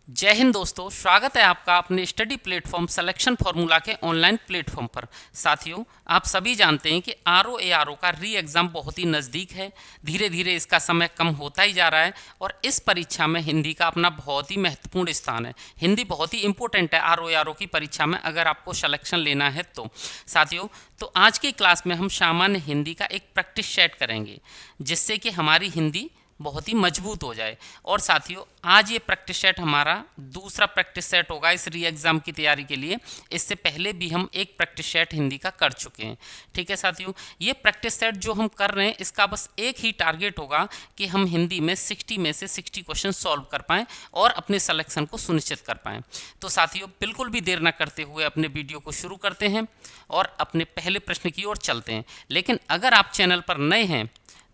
जय हिंद दोस्तों, स्वागत है आपका अपने स्टडी प्लेटफॉर्म सिलेक्शन फार्मूला के ऑनलाइन प्लेटफॉर्म पर। साथियों, आप सभी जानते हैं कि आरओ का री एग्ज़ाम बहुत ही नज़दीक है। धीरे धीरे इसका समय कम होता ही जा रहा है और इस परीक्षा में हिंदी का अपना बहुत ही महत्वपूर्ण स्थान है। हिंदी बहुत ही इंपॉर्टेंट है आरओ की परीक्षा में, अगर आपको सिलेक्शन लेना है तो। साथियों, तो आज की क्लास में हम सामान्य हिंदी का एक प्रैक्टिस सेट करेंगे, जिससे कि हमारी हिंदी बहुत ही मजबूत हो जाए। और साथियों, आज ये प्रैक्टिस सेट हमारा दूसरा प्रैक्टिस सेट होगा इस री एग्ज़ाम की तैयारी के लिए। इससे पहले भी हम एक प्रैक्टिस सेट हिंदी का कर चुके हैं। ठीक है साथियों, ये प्रैक्टिस सेट जो हम कर रहे हैं, इसका बस एक ही टारगेट होगा कि हम हिंदी में 60 में से 60 क्वेश्चन सॉल्व कर पाएँ और अपने सिलेक्शन को सुनिश्चित कर पाएँ। तो साथियों, बिल्कुल भी देर न करते हुए अपने वीडियो को शुरू करते हैं और अपने पहले प्रश्न की ओर चलते हैं। लेकिन अगर आप चैनल पर नए हैं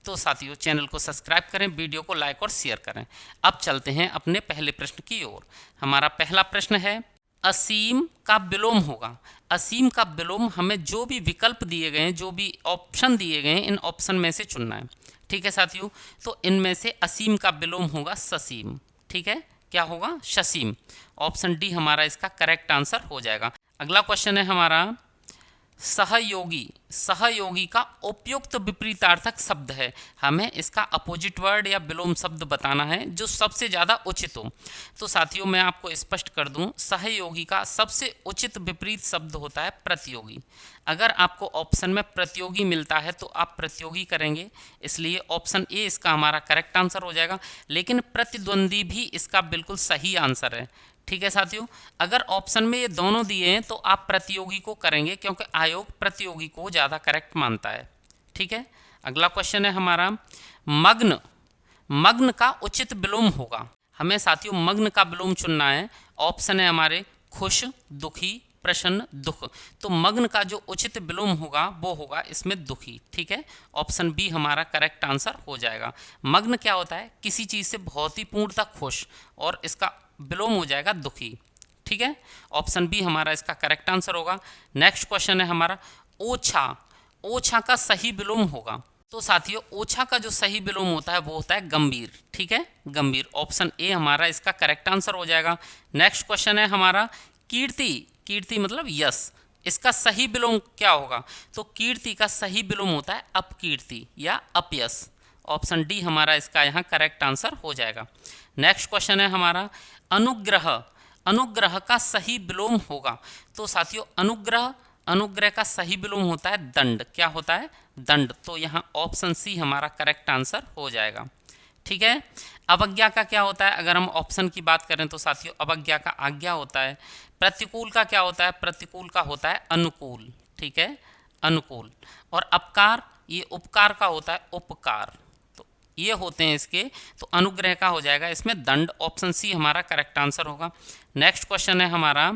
तो साथियों, चैनल को सब्सक्राइब करें, वीडियो को लाइक और शेयर करें। अब चलते हैं अपने पहले प्रश्न की ओर। हमारा पहला प्रश्न है, असीम का विलोम होगा। असीम का विलोम हमें जो भी विकल्प दिए गए हैं, जो भी ऑप्शन दिए गए हैं, इन ऑप्शन में से चुनना है। ठीक है साथियों, तो इनमें से असीम का विलोम होगा ससीम। ठीक है, क्या होगा? शसीम। ऑप्शन डी हमारा इसका करेक्ट आंसर हो जाएगा। अगला क्वेश्चन है हमारा, सहयोगी। सहयोगी का उपयुक्त विपरीतार्थक शब्द है। हमें इसका अपोजिट वर्ड या विलोम शब्द बताना है जो सबसे ज़्यादा उचित हो। तो साथियों, मैं आपको स्पष्ट कर दूं, सहयोगी का सबसे उचित विपरीत शब्द होता है प्रतियोगी। अगर आपको ऑप्शन में प्रतियोगी मिलता है तो आप प्रतियोगी करेंगे, इसलिए ऑप्शन ए इसका हमारा करेक्ट आंसर हो जाएगा। लेकिन प्रतिद्वंदी भी इसका बिल्कुल सही आंसर है। ठीक है साथियों, अगर ऑप्शन में ये दोनों दिए हैं तो आप प्रतियोगी को करेंगे, क्योंकि आयोग प्रतियोगी को ज़्यादा करेक्ट मानता है। ठीक है, अगला क्वेश्चन है हमारा, मग्न। मग्न का उचित विलोम होगा। हमें साथियों मग्न का विलोम चुनना है। ऑप्शन है हमारे खुश, दुखी, प्रसन्न, दुख। तो मग्न का जो उचित विलोम होगा वो होगा इसमें दुखी। ठीक है, ऑप्शन बी हमारा करेक्ट आंसर हो जाएगा। मग्न क्या होता है? किसी चीज़ से बहुत ही पूर्णतः खुश, और इसका विलोम हो जाएगा दुखी। ठीक है, ऑप्शन बी हमारा इसका करेक्ट आंसर होगा। नेक्स्ट क्वेश्चन है हमारा, ओछा। ओछा का सही विलोम होगा। तो साथियों, ओछा का जो सही विलोम होता है वो होता है गंभीर। ठीक है, गंभीर। ऑप्शन ए हमारा इसका करेक्ट आंसर हो जाएगा। नेक्स्ट क्वेश्चन है हमारा, कीर्ति। कीर्ति मतलब यश, इसका सही विलोम क्या होगा? तो कीर्ति का सही विलोम होता है अपकीर्ति या अपयश। ऑप्शन डी हमारा इसका यहाँ करेक्ट आंसर हो जाएगा। नेक्स्ट क्वेश्चन है हमारा, अनुग्रह। अनुग्रह का सही विलोम होगा। तो साथियों, अनुग्रह, अनुग्रह का सही विलोम होता है दंड। क्या होता है? दंड। तो यहाँ ऑप्शन सी हमारा करेक्ट आंसर हो जाएगा। ठीक है, अवज्ञा का क्या होता है? अगर हम ऑप्शन की बात करें तो साथियों, अवज्ञा का आज्ञा होता है। प्रतिकूल का क्या होता है? प्रतिकूल का होता है अनुकूल। ठीक है, अनुकूल। और अपकार, ये उपकार का होता है उपकार। तो ये होते हैं इसके। तो अनुग्रह का हो जाएगा इसमें दंड। ऑप्शन सी हमारा करेक्ट आंसर होगा। नेक्स्ट क्वेश्चन है हमारा,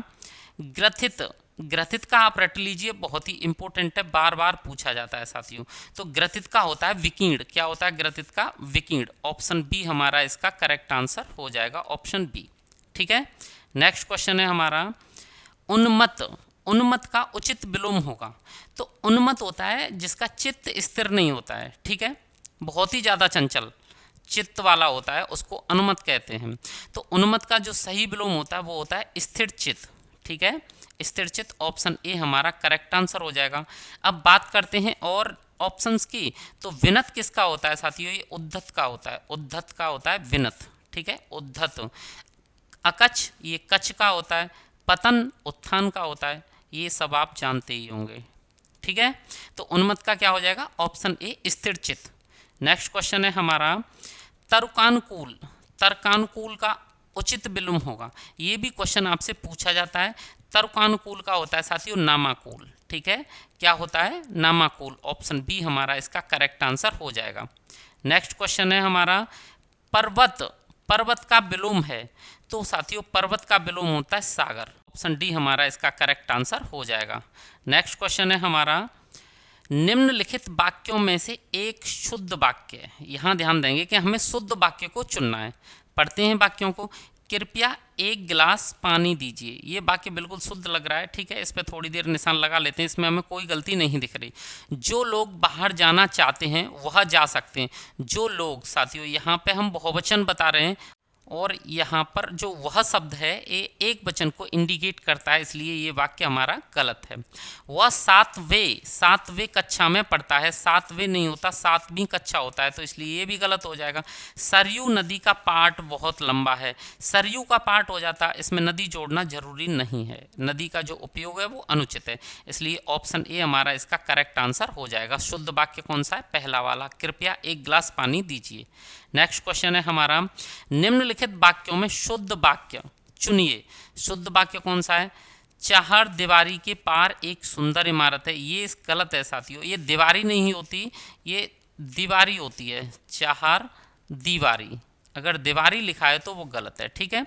ग्रथित। ग्रथित का आप रट लीजिए, बहुत ही इंपॉर्टेंट है, बार बार पूछा जाता है साथियों। तो ग्रथित का होता है विकीर्ण। क्या होता है ग्रथित का? विकीर्ण। ऑप्शन बी हमारा इसका करेक्ट आंसर हो जाएगा, ऑप्शन बी। ठीक है, नेक्स्ट क्वेश्चन है हमारा, उन्मत्त। उन्मत्त का उचित विलोम होगा। तो उन्मत्त होता है जिसका चित्त स्थिर नहीं होता है। ठीक है, बहुत ही ज़्यादा चंचल चित्त वाला होता है, उसको अनुमत कहते हैं। तो उन्मत्त का जो सही विलोम होता है वो होता है स्थिर चित्त। ठीक है, स्थिर चित्त। ऑप्शन ए हमारा करेक्ट आंसर हो जाएगा। अब बात करते हैं और ऑप्शंस की। तो विनत किसका होता है साथियों? ये उद्धत का होता है। उद्धत का होता है विनत। ठीक है, उद्धत। अकच, ये कच का होता है। पतन, उत्थान का होता है। ये सब आप जानते ही होंगे। ठीक है, तो उन्मत्त का क्या हो जाएगा? ऑप्शन ए स्थिर चित्त। नेक्स्ट क्वेश्चन है हमारा, तर्कानुकूल। तर्कानुकूल का उचित विलोम होगा। ये भी क्वेश्चन आपसे पूछा जाता है। तर्कानुकूल का होता है साथियों नामाकूल। ठीक है, क्या होता है? नामाकूल। ऑप्शन बी हमारा इसका करेक्ट आंसर हो जाएगा। नेक्स्ट क्वेश्चन है हमारा, पर्वत। पर्वत का विलोम है। तो साथियों, पर्वत का विलोम होता है सागर। ऑप्शन डी हमारा इसका करेक्ट आंसर हो जाएगा। नेक्स्ट क्वेश्चन है हमारा, निम्नलिखित वाक्यों में से एक शुद्ध वाक्य है। यहाँ ध्यान देंगे कि हमें शुद्ध वाक्य को चुनना है। पढ़ते हैं वाक्यों को। कृपया एक गिलास पानी दीजिए। ये वाक्य बिल्कुल शुद्ध लग रहा है। ठीक है, इस पर थोड़ी देर निशान लगा लेते हैं, इसमें हमें कोई गलती नहीं दिख रही। जो लोग बाहर जाना चाहते हैं वह जा सकते हैं। जो लोग, साथियों यहाँ पे हम बहुवचन बता रहे हैं, और यहाँ पर जो वह शब्द है ये एक वचन को इंडिकेट करता है, इसलिए ये वाक्य हमारा गलत है। वह सातवें कक्षा में पढ़ता है, सातवें नहीं होता, सातवीं कक्षा होता है, तो इसलिए ये भी गलत हो जाएगा। सरयू नदी का पार्ट बहुत लंबा है, सरयू का पार्ट हो जाता, इसमें नदी जोड़ना जरूरी नहीं है, नदी का जो उपयोग है वो अनुचित है, इसलिए ऑप्शन ए हमारा इसका करेक्ट आंसर हो जाएगा। शुद्ध वाक्य कौन सा है? पहला वाला। कृपया एक गिलास पानी दीजिए। नेक्स्ट क्वेश्चन है हमारा, निम्नलिखित वाक्यों में शुद्ध वाक्य चुनिए। शुद्ध वाक्य कौन सा है? चार दीवारी के पार एक सुंदर इमारत है, ये गलत है साथियों, ये दीवारी नहीं होती, ये दीवारी होती है। चार दीवारी, अगर दीवारी लिखा है तो वो गलत है, ठीक है।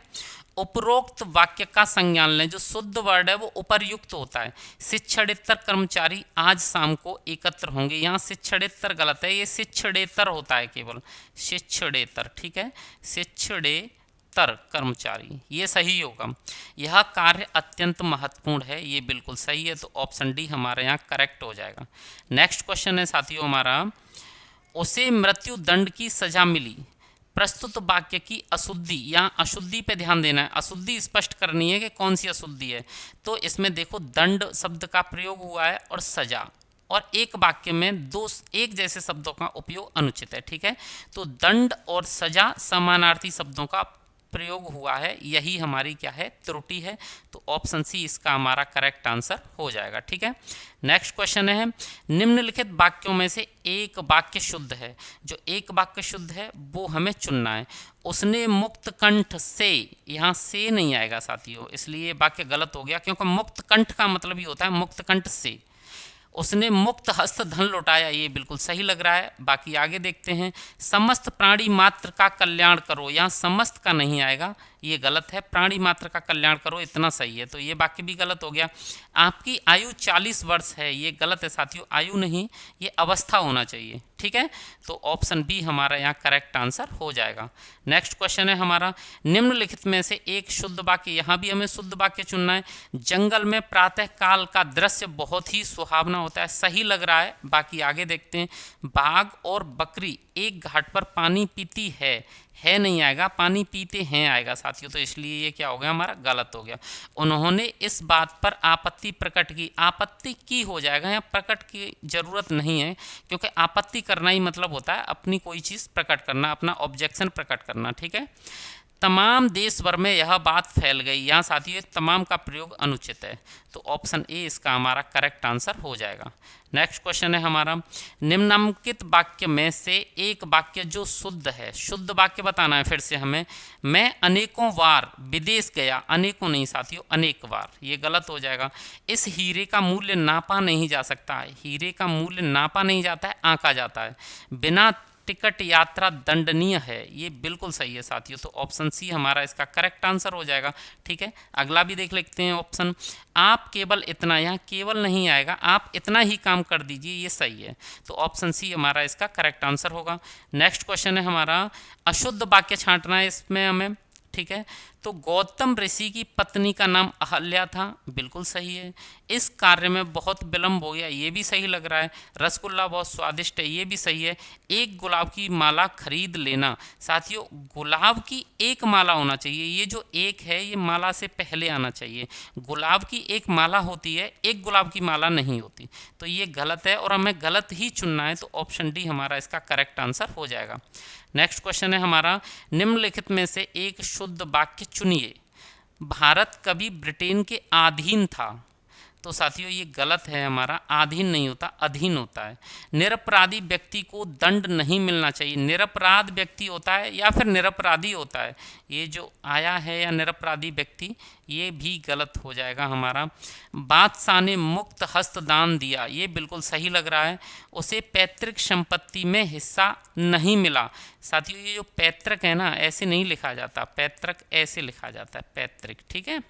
उपरोक्त वाक्य का संज्ञान लें। जो शुद्ध वर्ड है वो उपरयुक्त होता है। शिक्षणेतर कर्मचारी आज शाम को एकत्र होंगे, यहाँ शिक्षणेतर गलत है, ये शिक्षणेतर होता है केवल, शिक्षणेतर, ठीक है, शिक्षणेतर कर्मचारी, ये सही होगा। यह कार्य अत्यंत महत्वपूर्ण है, ये बिल्कुल सही है, तो ऑप्शन डी हमारे यहाँ करेक्ट हो जाएगा। नेक्स्ट क्वेश्चन है साथियों हमारा, उसे मृत्यु दंड की सजा मिली। प्रस्तुत वाक्य की अशुद्धि, यहाँ अशुद्धि पे ध्यान देना है, अशुद्धि स्पष्ट करनी है कि कौन सी अशुद्धि है। तो इसमें देखो दंड शब्द का प्रयोग हुआ है और सजा, और एक वाक्य में दो एक जैसे शब्दों का उपयोग अनुचित है, ठीक है। तो दंड और सजा समानार्थी शब्दों का प्रयोग हुआ है, यही हमारी क्या है? त्रुटि है, तो ऑप्शन सी इसका हमारा करेक्ट आंसर हो जाएगा, ठीक है। नेक्स्ट क्वेश्चन है, निम्नलिखित वाक्यों में से एक वाक्य शुद्ध है। जो एक वाक्य शुद्ध है वो हमें चुनना है। उसने मुक्त कंठ से, यहाँ से नहीं आएगा साथियों, इसलिए वाक्य गलत हो गया, क्योंकि मुक्त कंठ का मतलब ही होता है मुक्त कंठ से। उसने मुक्त हस्त धन लौटाया, ये बिल्कुल सही लग रहा है। बाकी आगे देखते हैं, समस्त प्राणी मात्र का कल्याण करो, यहाँ समस्त का नहीं आएगा, ये गलत है, प्राणी मात्र का कल्याण करो इतना सही है, तो ये वाक्य भी गलत हो गया। आपकी आयु 40 वर्ष है, ये गलत है साथियों, आयु नहीं, ये अवस्था होना चाहिए, ठीक है। तो ऑप्शन बी हमारा यहाँ करेक्ट आंसर हो जाएगा। नेक्स्ट क्वेश्चन है हमारा, निम्नलिखित में से एक शुद्ध वाक्य, यहाँ भी हमें शुद्ध वाक्य चुनना है। जंगल में प्रातः काल का दृश्य बहुत ही सुहावना होता है, सही लग रहा है। बाकी आगे देखते हैं, बाघ और बकरी एक घाट पर पानी पीती है नहीं आएगा, पानी पीते हैं आएगा साथियों, तो इसलिए ये क्या हो गया हमारा? गलत हो गया। उन्होंने इस बात पर आपत्ति प्रकट की, आपत्ति की हो जाएगा, यहाँ प्रकट की जरूरत नहीं है, क्योंकि आपत्ति करना ही मतलब होता है अपनी कोई चीज़ प्रकट करना, अपना ऑब्जेक्शन प्रकट करना, ठीक है। तमाम देश भर में यह बात फैल गई, यहाँ साथियों तमाम का प्रयोग अनुचित है, तो ऑप्शन ए इसका हमारा करेक्ट आंसर हो जाएगा। नेक्स्ट क्वेश्चन है हमारा, निम्नलिखित वाक्य में से एक वाक्य जो शुद्ध है, शुद्ध वाक्य बताना है फिर से हमें। मैं अनेकों बार विदेश गया, अनेकों नहीं साथियों, अनेक बार, ये गलत हो जाएगा। इस हीरे का मूल्य नापा नहीं जा सकता है, हीरे का मूल्य नापा नहीं जाता है, आंका जाता है। बिना टिकट यात्रा दंडनीय है, ये बिल्कुल सही है साथियों, तो ऑप्शन सी हमारा इसका करेक्ट आंसर हो जाएगा, ठीक है। अगला भी देख लेते हैं ऑप्शन, आप केवल इतना, यहाँ केवल नहीं आएगा, आप इतना ही काम कर दीजिए, ये सही है, तो ऑप्शन सी हमारा इसका करेक्ट आंसर होगा। नेक्स्ट क्वेश्चन है हमारा, अशुद्ध वाक्य छांटना है इसमें हमें, ठीक है। तो गौतम ऋषि की पत्नी का नाम अहल्या था, बिल्कुल सही है। इस कार्य में बहुत विलंब हो गया, ये भी सही लग रहा है। रसगुल्ला बहुत स्वादिष्ट है, ये भी सही है। एक गुलाब की माला खरीद लेना, साथियों गुलाब की एक माला होना चाहिए, ये जो एक है ये माला से पहले आना चाहिए। गुलाब की एक माला होती है, एक गुलाब की माला नहीं होती, तो ये गलत है और हमें गलत ही चुनना है, तो ऑप्शन डी हमारा इसका करेक्ट आंसर हो जाएगा। नेक्स्ट क्वेश्चन है हमारा, निम्नलिखित में से एक शुद्ध वाक्य चुनिए। भारत कभी ब्रिटेन के अधीन था, तो साथियों ये गलत है हमारा, अधीन नहीं होता, अधीन होता है। निरपराधी व्यक्ति को दंड नहीं मिलना चाहिए, निरपराध व्यक्ति होता है या फिर निरपराधी होता है, ये जो आया है या निरपराधी व्यक्ति, ये भी गलत हो जाएगा हमारा। बादशाह ने मुक्त हस्त दान दिया, ये बिल्कुल सही लग रहा है। उसे पैतृक संपत्ति में हिस्सा नहीं मिला, साथियों ये जो पैतृक है ना, ऐसे नहीं लिखा जाता, पैतृक ऐसे लिखा जाता है, पैतृक, ठीक है।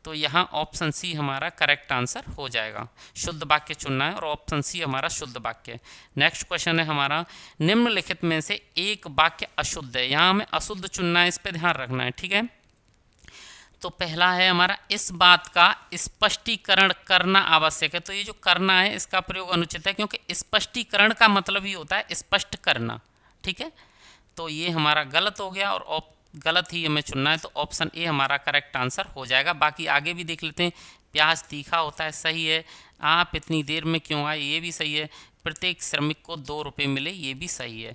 तो यहाँ ऑप्शन सी हमारा करेक्ट आंसर हो जाएगा। शुद्ध वाक्य चुनना है और ऑप्शन सी हमारा शुद्ध वाक्य है। नेक्स्ट क्वेश्चन है हमारा, निम्नलिखित में से एक वाक्य अशुद्ध है, यहाँ हमें अशुद्ध चुनना है, इस पर ध्यान रखना है, ठीक है। तो पहला है हमारा, इस बात का स्पष्टीकरण करना आवश्यक है, तो ये जो करना है इसका प्रयोग अनुचित है, क्योंकि स्पष्टीकरण का मतलब ही होता है स्पष्ट करना, ठीक है। तो ये हमारा गलत हो गया और गलत ही हमें चुनना है, तो ऑप्शन ए हमारा करेक्ट आंसर हो जाएगा। बाकी आगे भी देख लेते हैं। प्याज तीखा होता है, सही है। आप इतनी देर में क्यों आए, ये भी सही है। प्रत्येक श्रमिक को 2 रुपये मिले, ये भी सही है।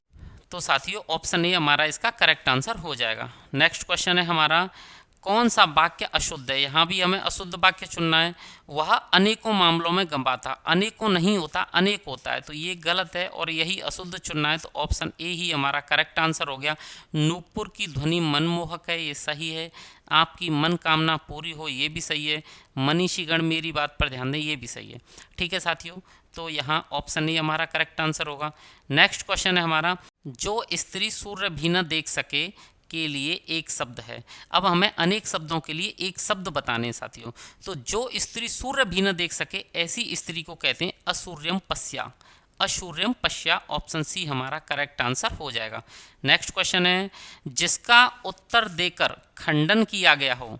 तो साथियों ऑप्शन ए हमारा इसका करेक्ट आंसर हो जाएगा। नेक्स्ट क्वेश्चन है हमारा, कौन सा वाक्य अशुद्ध है। यहाँ भी हमें अशुद्ध वाक्य चुनना है। वह अनेकों मामलों में गंभीर था, अनेकों नहीं होता, अनेक होता है, तो ये गलत है और यही अशुद्ध चुनना है। तो ऑप्शन ए ही हमारा करेक्ट आंसर हो गया। नूपुर की ध्वनि मनमोहक है, ये सही है। आपकी मनोकामना पूरी हो, ये भी सही है। मनीषीगण मेरी बात पर ध्यान दें, ये भी सही है। ठीक है साथियों, तो यहाँ ऑप्शन ए हमारा करेक्ट आंसर होगा। नेक्स्ट क्वेश्चन है हमारा, जो स्त्री सूर्य भी न देख सके के लिए एक शब्द है। अब हमें अनेक शब्दों के लिए एक शब्द बताने हैं साथियों। तो जो स्त्री सूर्य भी न देख सके, ऐसी स्त्री को कहते हैं असूर्यम पश्या। असूर्यम पश्या, ऑप्शन सी हमारा करेक्ट आंसर हो जाएगा। नेक्स्ट क्वेश्चन है, जिसका उत्तर देकर खंडन किया गया हो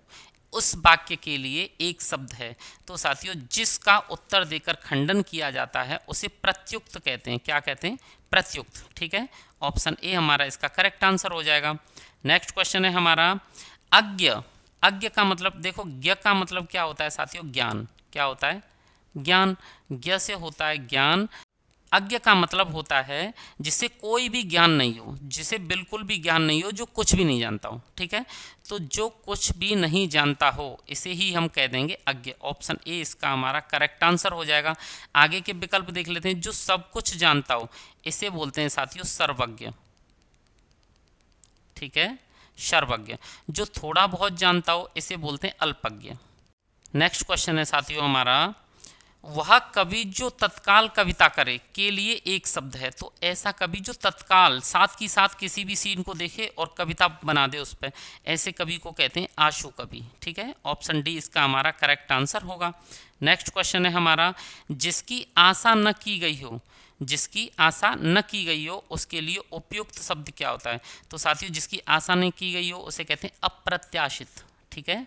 उस वाक्य के लिए एक शब्द है। तो साथियों जिसका उत्तर देकर खंडन किया जाता है उसे प्रत्युक्त कहते हैं। क्या कहते हैं? प्रत्युक्त। ठीक है, ऑप्शन ए हमारा इसका करेक्ट आंसर हो जाएगा। नेक्स्ट क्वेश्चन है हमारा, अज्ञ। अज्ञ का मतलब देखो, ज्ञ का मतलब क्या होता है साथियों? ज्ञान। क्या होता है? ज्ञान। ज्ञ से होता है ज्ञान। अज्ञ का मतलब होता है जिसे कोई भी ज्ञान नहीं हो, जिसे बिल्कुल भी ज्ञान नहीं हो, जो कुछ भी नहीं जानता हो। ठीक है, तो जो कुछ भी नहीं जानता हो इसे ही हम कह देंगे अज्ञ। ऑप्शन ए इसका हमारा करेक्ट आंसर हो जाएगा। आगे के विकल्प देख लेते हैं। जो सब कुछ जानता हो इसे बोलते हैं साथियों सर्वज्ञ। ठीक है, सर्वज्ञ। जो थोड़ा बहुत जानता हो इसे बोलते हैं अल्पज्ञ। नेक्स्ट क्वेश्चन है साथियों हमारा, वह कवि जो तत्काल कविता करे के लिए एक शब्द है। तो ऐसा कवि जो तत्काल साथ की साथ किसी भी सीन को देखे और कविता बना दे उस पर, ऐसे कवि को कहते हैं आशु कवि। ठीक है, ऑप्शन डी इसका हमारा करेक्ट आंसर होगा। नेक्स्ट क्वेश्चन है हमारा, जिसकी आशा न की गई हो, जिसकी आशा न की गई हो उसके लिए उपयुक्त शब्द क्या होता है। तो साथियों जिसकी आशा नहीं की गई हो उसे कहते हैं अप्रत्याशित। ठीक है,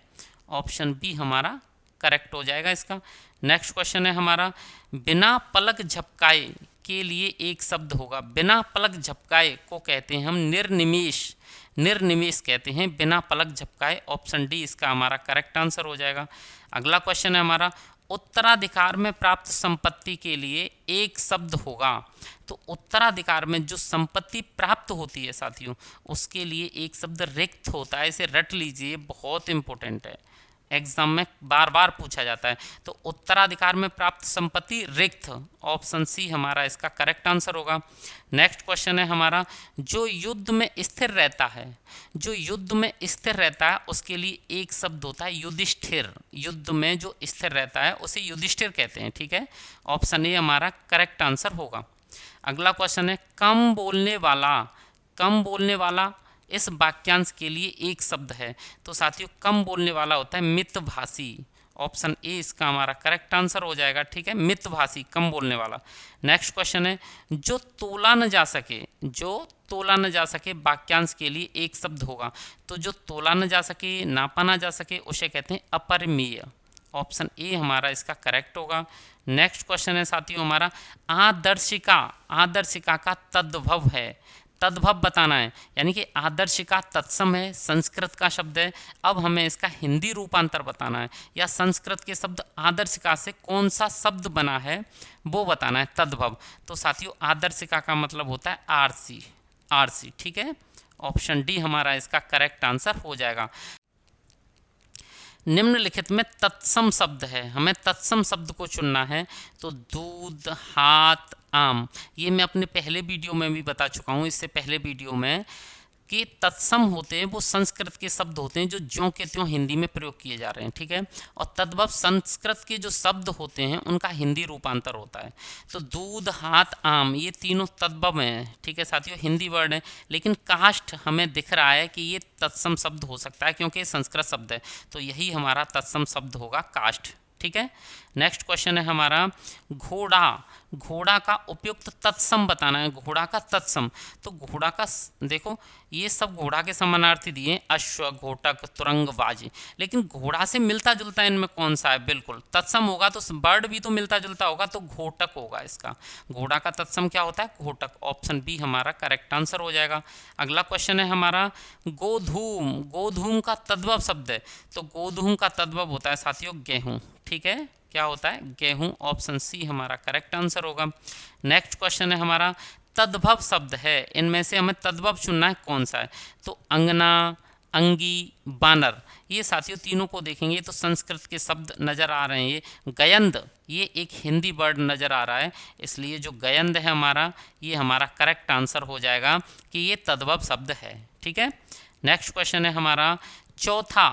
ऑप्शन बी हमारा करेक्ट हो जाएगा इसका। नेक्स्ट क्वेश्चन है हमारा, बिना पलक झपकाए के लिए एक शब्द होगा। बिना पलक झपकाए को कहते हैं हम निर्निमेष। निर्निमेष कहते हैं बिना पलक झपकाए। ऑप्शन डी इसका हमारा करेक्ट आंसर हो जाएगा। अगला क्वेश्चन है हमारा, उत्तराधिकार में प्राप्त संपत्ति के लिए एक शब्द होगा। तो उत्तराधिकार में जो संपत्ति प्राप्त होती है साथियों उसके लिए एक शब्द रिक्त होता है। इसे रट लीजिए, बहुत इंपॉर्टेंट है, एग्जाम में बार बार पूछा जाता है। तो उत्तराधिकार में प्राप्त संपत्ति रिक्त, ऑप्शन सी हमारा इसका करेक्ट आंसर होगा। नेक्स्ट क्वेश्चन है हमारा, जो युद्ध में स्थिर रहता है, जो युद्ध में स्थिर रहता है उसके लिए एक शब्द होता है युधिष्ठिर। युद्ध में जो स्थिर रहता है उसे युधिष्ठिर कहते हैं। ठीक है, ऑप्शन ए हमारा करेक्ट आंसर होगा। अगला क्वेश्चन है, कम बोलने वाला। कम बोलने वाला इस वाक्यांश के लिए एक शब्द है। तो साथियों कम बोलने वाला होता है मितभाषी। ऑप्शन ए इसका हमारा करेक्ट आंसर हो जाएगा। ठीक है, मितभाषी, कम बोलने वाला। नेक्स्ट क्वेश्चन है, जो तोला न जा सके। जो तोला न जा सके वाक्यांश के लिए एक शब्द होगा। तो जो तोला न जा सके, नापा न जा सके उसे कहते हैं अपरिमेय। ऑप्शन ए हमारा इसका करेक्ट होगा। नेक्स्ट क्वेश्चन है साथियों हमारा, आदर्शिका। आदर्शिका का तद्भव है। तद्भव बताना है, यानी कि आदर्शिका तत्सम है, संस्कृत का शब्द है। अब हमें इसका हिंदी रूपांतर बताना है, या संस्कृत के शब्द आदर्शिका से कौन सा शब्द बना है वो बताना है, तद्भव। तो साथियों आदर्शिका का मतलब होता है आरसी। आरसी। ठीक है, ऑप्शन डी हमारा इसका करेक्ट आंसर हो जाएगा। निम्नलिखित में तत्सम शब्द है, हमें तत्सम शब्द को चुनना है। तो दूध, हाथ, आम, ये मैं अपने पहले वीडियो में भी बता चुका हूँ, इससे पहले वीडियो में, कि तत्सम होते हैं वो संस्कृत के शब्द होते हैं जो ज्यों के त्यों हिंदी में प्रयोग किए जा रहे हैं। ठीक है, और तद्भव संस्कृत के जो शब्द होते हैं उनका हिंदी रूपांतर होता है। तो दूध, हाथ, आम ये तीनों तद्भव हैं। ठीक है साथियों, हिंदी वर्ड है, लेकिन काष्ठ हमें दिख रहा है कि ये तत्सम शब्द हो सकता है क्योंकि ये संस्कृत शब्द है। तो यही हमारा तत्सम शब्द होगा, काष्ठ। ठीक है, नेक्स्ट क्वेश्चन है हमारा, घोड़ा। घोड़ा का उपयुक्त तत्सम बताना है, घोड़ा का तत्सम। तो घोड़ा का देखो ये सब घोड़ा के समानार्थी दिए, अश्व, घोटक, तुरंग, बाज, लेकिन घोड़ा से मिलता जुलता इनमें कौन सा है? बिल्कुल तत्सम होगा तो बर्ड भी तो मिलता जुलता होगा, तो घोटक होगा इसका। घोड़ा का तत्सम क्या होता है? घोटक। ऑप्शन बी हमारा करेक्ट आंसर हो जाएगा। अगला क्वेश्चन है हमारा गोधूम। गोधूम का तद्भव शब्द है, तो गोधूम का तद्भव होता है साथियों गेहूं। ठीक है, क्या होता है? गेहूं। ऑप्शन सी हमारा करेक्ट आंसर होगा। नेक्स्ट क्वेश्चन है हमारा तद्भव शब्द है, इनमें से हमें तद्भव चुनना है, कौन सा है? तो अंगना, अंगी, बानर, ये साथियों तीनों को देखेंगे तो संस्कृत के शब्द नजर आ रहे हैं। ये गयंद, ये एक हिंदी वर्ड नजर आ रहा है, इसलिए जो गयंद है हमारा, ये हमारा करेक्ट आंसर हो जाएगा कि ये तद्भव शब्द है। ठीक है, नेक्स्ट क्वेश्चन है हमारा चौथा।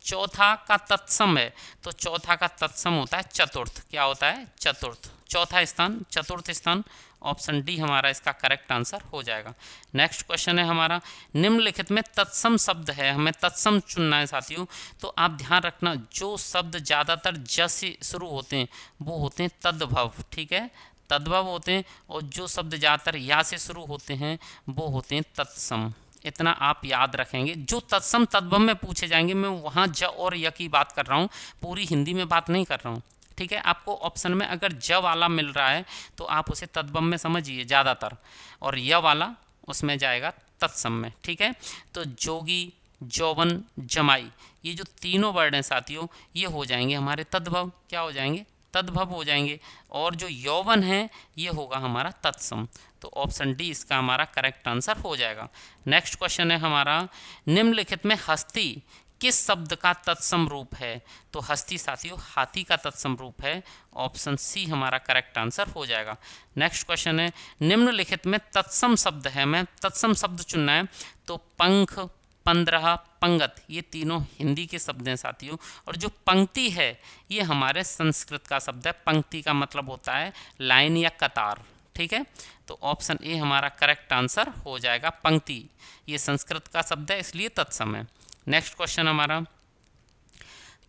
चौथा का तत्सम है, तो चौथा का तत्सम होता है चतुर्थ। क्या होता है? चतुर्थ। चौथा स्थान, चतुर्थ स्थान। ऑप्शन डी हमारा इसका करेक्ट आंसर हो जाएगा। नेक्स्ट क्वेश्चन है हमारा निम्नलिखित में तत्सम शब्द है, हमें तत्सम चुनना है साथियों। तो आप ध्यान रखना, जो शब्द ज़्यादातर ज से शुरू होते हैं वो होते हैं तद्भव। ठीक है, तद्भव होते हैं, और जो शब्द ज़्यादातर या से शुरू होते हैं वो होते हैं तत्सम। इतना आप याद रखेंगे। जो तत्सम तद्भव में पूछे जाएंगे, मैं वहाँ ज और य की बात कर रहा हूँ, पूरी हिंदी में बात नहीं कर रहा हूँ। ठीक है, आपको ऑप्शन में अगर ज वाला मिल रहा है तो आप उसे तद्भव में समझिए ज़्यादातर, और य वाला उसमें जाएगा तत्सम में। ठीक है, तो जोगी, जौवन, जमाई, ये जो तीनों वर्ड हैं साथियों, ये हो जाएंगे हमारे तद्भव। क्या हो जाएंगे? तद्भव हो जाएंगे। और जो यौवन है ये होगा हमारा तत्सम। तो ऑप्शन डी इसका हमारा करेक्ट आंसर हो जाएगा। नेक्स्ट क्वेश्चन है हमारा निम्नलिखित में हस्ती किस शब्द का तत्सम रूप है? तो हस्ती साथियों हाथी का तत्सम रूप है। ऑप्शन सी हमारा करेक्ट आंसर हो जाएगा। नेक्स्ट क्वेश्चन है निम्नलिखित में तत्सम शब्द है, हमें तत्सम शब्द चुनना है। तो पंख, 15, पंगत, ये तीनों हिंदी के शब्द हैं साथियों। और जो पंक्ति है ये हमारे संस्कृत का शब्द है। पंक्ति का मतलब होता है लाइन या कतार। ठीक है, तो ऑप्शन ए हमारा करेक्ट आंसर हो जाएगा। पंक्ति ये संस्कृत का शब्द है, इसलिए तत्सम है। नेक्स्ट क्वेश्चन हमारा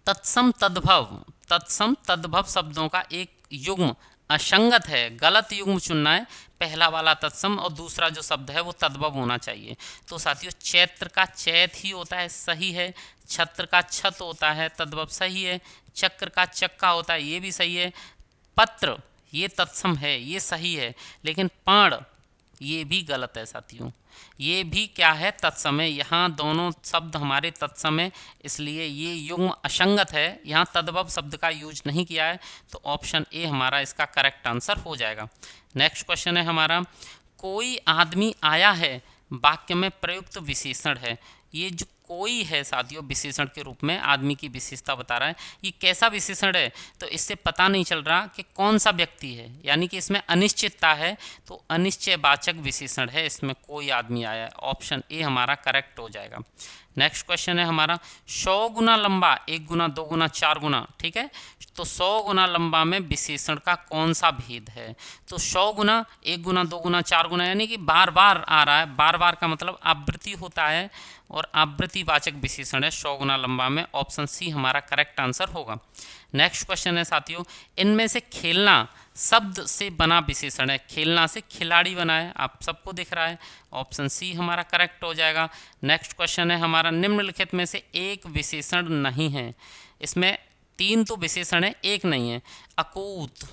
तत्सम तद्भव। तत्सम तद्भव शब्दों का एक युग्म असंगत है, गलत युग्म चुनना है। पहला वाला तत्सम और दूसरा जो शब्द है वो तद्भव होना चाहिए। तो साथियों चैत्र का चैत ही होता है, सही है। छत्र का छत होता है, तद्भव, सही है। चक्र का चक्का होता है, ये भी सही है। पत्र ये तत्सम है, ये सही है। लेकिन पाण ये भी गलत है साथियों, ये भी क्या है? तत्सम है। यहाँ दोनों शब्द हमारे तत्सम है, इसलिए ये युग्म असंगत है, यहाँ तद्भव शब्द का यूज नहीं किया है। तो ऑप्शन ए हमारा इसका करेक्ट आंसर हो जाएगा। नेक्स्ट क्वेश्चन है हमारा कोई आदमी आया है वाक्य में प्रयुक्त विशेषण है। ये जो कोई है साथियों विशेषण के रूप में आदमी की विशेषता बता रहा है। ये कैसा विशेषण है? तो इससे पता नहीं चल रहा कि कौन सा व्यक्ति है, यानी कि इसमें अनिश्चितता है, तो अनिश्चयवाचक विशेषण है, इसमें कोई आदमी आया है। ऑप्शन ए हमारा करेक्ट हो जाएगा। नेक्स्ट क्वेश्चन है हमारा 100 गुना लंबा, 1 गुना, 2 गुना, 4 गुना। ठीक है, तो 100 गुना लंबा में विशेषण का कौन सा भेद है? तो 100 गुना, 1 गुना, 2 गुना, 4 गुना, यानी कि बार बार आ रहा है। बार बार का मतलब आवृत्ति होता है, और आवृत्तिवाचक विशेषण है 100 गुना लंबा में। ऑप्शन सी हमारा करेक्ट आंसर होगा। नेक्स्ट क्वेश्चन है साथियों इनमें से खेलना शब्द से बना विशेषण है। खेलना से खिलाड़ी बना है, आप सबको दिख रहा है। ऑप्शन सी हमारा करेक्ट हो जाएगा। नेक्स्ट क्वेश्चन है हमारा निम्नलिखित में से एक विशेषण नहीं है। इसमें 3 तो विशेषण है, एक नहीं है। अकूत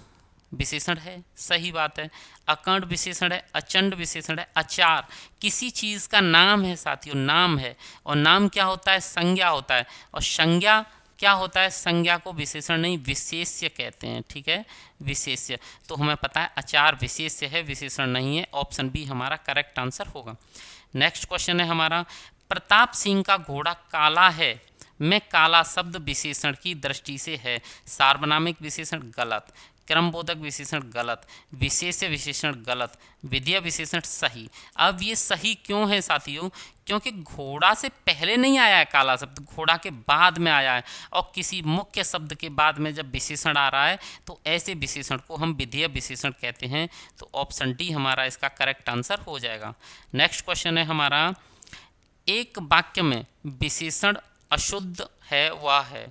विशेषण है, सही बात है। अकर्ण विशेषण है, अचंड विशेषण है। अचार किसी चीज़ का नाम है साथियों, नाम है, और नाम क्या होता है? संज्ञा होता है। और संज्ञा क्या होता है? संज्ञा को विशेषण नहीं विशेष्य कहते हैं। ठीक है, विशेष्य, तो हमें पता है अचार विशेष्य है, विशेषण नहीं है। ऑप्शन बी हमारा करेक्ट आंसर होगा। नेक्स्ट क्वेश्चन है हमारा प्रताप सिंह का घोड़ा काला है में काला शब्द विशेषण की दृष्टि से है। सार्वनामिक विशेषण गलत, क्रमबोधक विशेषण गलत, विशेष्य विशेषण गलत, विधेय विशेषण सही। अब ये सही क्यों है साथियों? क्योंकि घोड़ा से पहले नहीं आया है काला शब्द, घोड़ा के बाद में आया है। और किसी मुख्य शब्द के बाद में जब विशेषण आ रहा है तो ऐसे विशेषण को हम विधेय विशेषण कहते हैं। तो ऑप्शन डी हमारा इसका करेक्ट आंसर हो जाएगा। नेक्स्ट क्वेश्चन है हमारा एक वाक्य में विशेषण अशुद्ध है वह है।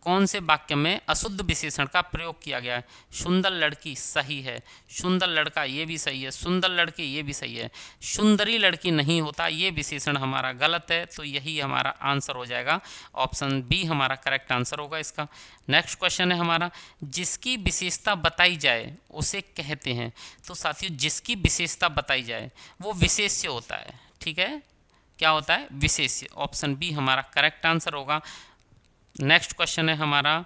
कौन से वाक्य में अशुद्ध विशेषण का प्रयोग किया गया है? सुंदर लड़की सही है, सुंदर लड़का ये भी सही है, सुंदर लड़के ये भी सही है, सुंदरी लड़की नहीं होता ये विशेषण हमारा गलत है, तो यही हमारा आंसर हो जाएगा। ऑप्शन बी हमारा करेक्ट आंसर होगा इसका। नेक्स्ट क्वेश्चन है हमारा, जिसकी विशेषता बताई जाए उसे कहते हैं। तो साथियों जिसकी विशेषता बताई जाए वो विशेष्य होता है, ठीक है, क्या होता है? विशेष्य। ऑप्शन बी हमारा करेक्ट आंसर होगा। नेक्स्ट क्वेश्चन है हमारा,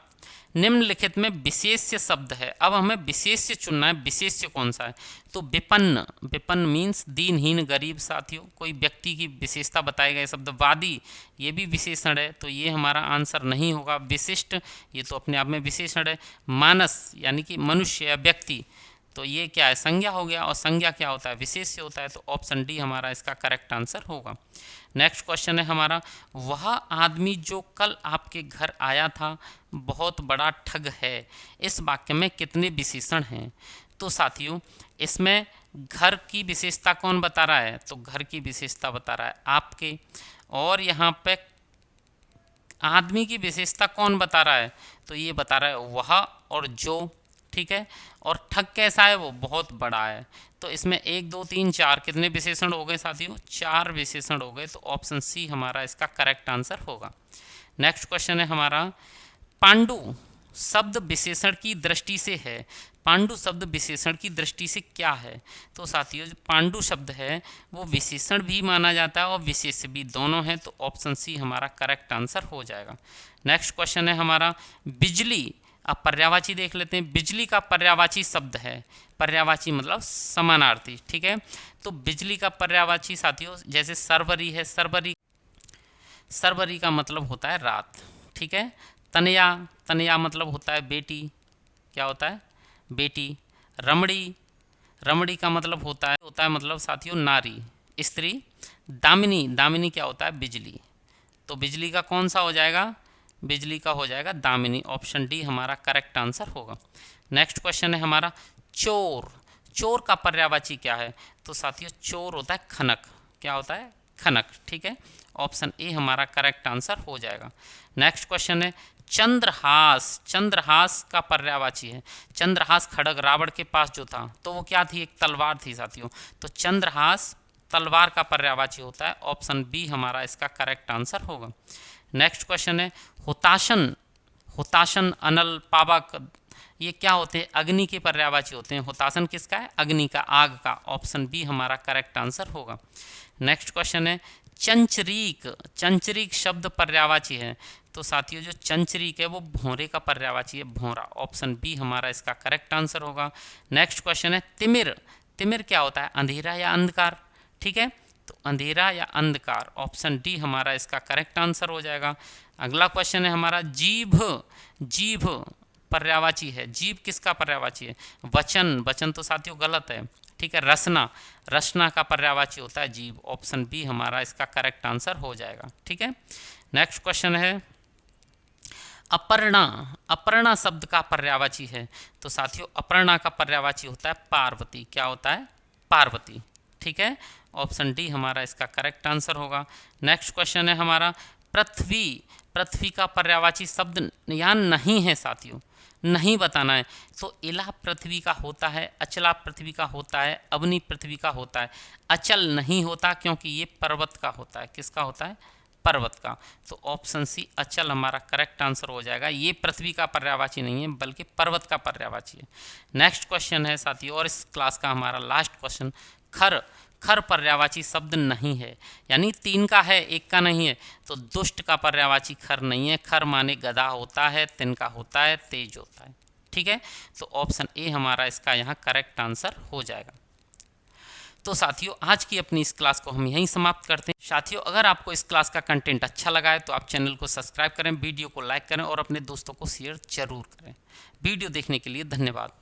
निम्नलिखित में विशेष्य शब्द है, अब हमें विशेष्य चुनना है, विशेष्य कौन सा है? तो विपन्न, विपन्न मीन्स दीनहीन गरीब। साथियों कोई व्यक्ति की विशेषता बताए गए शब्द। वादी ये भी विशेषण है, तो ये हमारा आंसर नहीं होगा। विशिष्ट ये तो अपने आप में विशेषण है। मानस यानी कि मनुष्य या व्यक्ति, तो ये क्या है? संज्ञा हो गया, और संज्ञा क्या होता है? विशेष्य होता है, तो ऑप्शन डी हमारा इसका करेक्ट आंसर होगा। नेक्स्ट क्वेश्चन है हमारा, वह आदमी जो कल आपके घर आया था बहुत बड़ा ठग है, इस वाक्य में कितने विशेषण हैं? तो साथियों इसमें घर की विशेषता कौन बता रहा है? तो घर की विशेषता बता रहा है आपके, और यहाँ पे आदमी की विशेषता कौन बता रहा है? तो ये बता रहा है वह और जो, ठीक है। और ठग कैसा है? वो बहुत बड़ा है। तो इसमें 1 2 3 4 कितने विशेषण हो गए साथियों? 4 विशेषण हो गए, तो ऑप्शन सी हमारा इसका करेक्ट आंसर होगा। नेक्स्ट क्वेश्चन है हमारा, पांडु शब्द विशेषण की दृष्टि से है, पांडु शब्द विशेषण की दृष्टि से क्या है? तो साथियों जो पांडु शब्द है वो विशेषण भी माना जाता है और विशेष्य भी, दोनों हैं, तो ऑप्शन सी हमारा करेक्ट आंसर हो जाएगा। नेक्स्ट क्वेश्चन है हमारा, बिजली, अब पर्यायवाची देख लेते हैं। बिजली का पर्यायवाची शब्द है, पर्यायवाची मतलब समानार्थी, ठीक है। तो बिजली का पर्यायवाची साथियों जैसे सरवरी है, सरवरी, सरवरी का मतलब होता है रात, ठीक है। तनया, तनया मतलब होता है बेटी, क्या होता है? बेटी। रमणी, रमणी का मतलब होता है मतलब साथियों नारी, स्त्री। दामिनी, दामिनी क्या होता है? बिजली। तो बिजली का कौन सा हो जाएगा? बिजली का हो जाएगा दामिनी। ऑप्शन डी हमारा करेक्ट आंसर होगा। नेक्स्ट क्वेश्चन है हमारा, चोर, चोर का पर्यायवाची क्या है? तो साथियों चोर होता है खनक, क्या होता है? खनक, ठीक है। ऑप्शन ए हमारा करेक्ट आंसर हो जाएगा। नेक्स्ट क्वेश्चन है, चंद्रहास, चंद्रहास का पर्यायवाची है। चंद्रहास खड़ग रावण के पास जो था तो वो क्या थी? एक तलवार थी साथियों। तो चंद्रहास तलवार का पर्यायवाची होता है। ऑप्शन बी हमारा इसका करेक्ट आंसर होगा। नेक्स्ट क्वेश्चन है, हुताशन, हुताशन, अनल, पावक, ये क्या होते हैं? अग्नि के पर्यायवाची होते हैं। हुताशन किसका है? अग्नि का, आग का। ऑप्शन बी हमारा करेक्ट आंसर होगा। नेक्स्ट क्वेश्चन है, चंचरीक, चंचरीक शब्द पर्यायवाची है। तो साथियों जो चंचरीक है वो भौरे का पर्यायवाची है, भौरा। ऑप्शन बी हमारा इसका करेक्ट आंसर होगा। नेक्स्ट क्वेश्चन है, तिमिर, तिमिर क्या होता है? अंधेरा या अंधकार, ठीक है। तो अंधेरा या अंधकार, ऑप्शन डी हमारा इसका करेक्ट आंसर हो जाएगा। अगला क्वेश्चन है हमारा, जीभ, जीभ पर्यायवाची है। जीभ किसका पर्यायवाची है? वचन, वचन तो साथियों गलत है, ठीक है। रसना, रसना का पर्यायवाची होता है जीभ। ऑप्शन बी हमारा इसका करेक्ट आंसर हो जाएगा, ठीक है। नेक्स्ट क्वेश्चन है, अपर्णा, अपर्णा शब्द का पर्यायवाची है। तो साथियों अपर्णा का पर्यायवाची होता है पार्वती, क्या होता है? पार्वती, ठीक है। ऑप्शन डी हमारा इसका करेक्ट आंसर होगा। नेक्स्ट क्वेश्चन है हमारा, पृथ्वी, पृथ्वी का पर्यायवाची शब्द यहाँ नहीं है साथियों, नहीं बताना है। तो इला पृथ्वी का होता है, अचला पृथ्वी का होता है, अवनी पृथ्वी का होता है। अचल नहीं होता क्योंकि ये पर्वत का होता है। किसका होता है? पर्वत का। तो ऑप्शन सी अचल हमारा करेक्ट आंसर हो जाएगा। ये पृथ्वी का पर्यायवाची नहीं है बल्कि पर्वत का पर्यायवाची है। नेक्स्ट क्वेश्चन है साथियों, और इस क्लास का हमारा लास्ट क्वेश्चन, खर, खर पर्यायवाची शब्द नहीं है, यानी 3 का है 1 का नहीं है। तो दुष्ट का पर्यायवाची खर नहीं है। खर माने गधा होता है, तिनका होता है, तेज होता है, ठीक है। तो ऑप्शन ए हमारा इसका यहाँ करेक्ट आंसर हो जाएगा। तो साथियों आज की अपनी इस क्लास को हम यहीं समाप्त करते हैं। साथियों अगर आपको इस क्लास का कंटेंट अच्छा लगा है तो आप चैनल को सब्सक्राइब करें, वीडियो को लाइक करें और अपने दोस्तों को शेयर जरूर करें। वीडियो देखने के लिए धन्यवाद।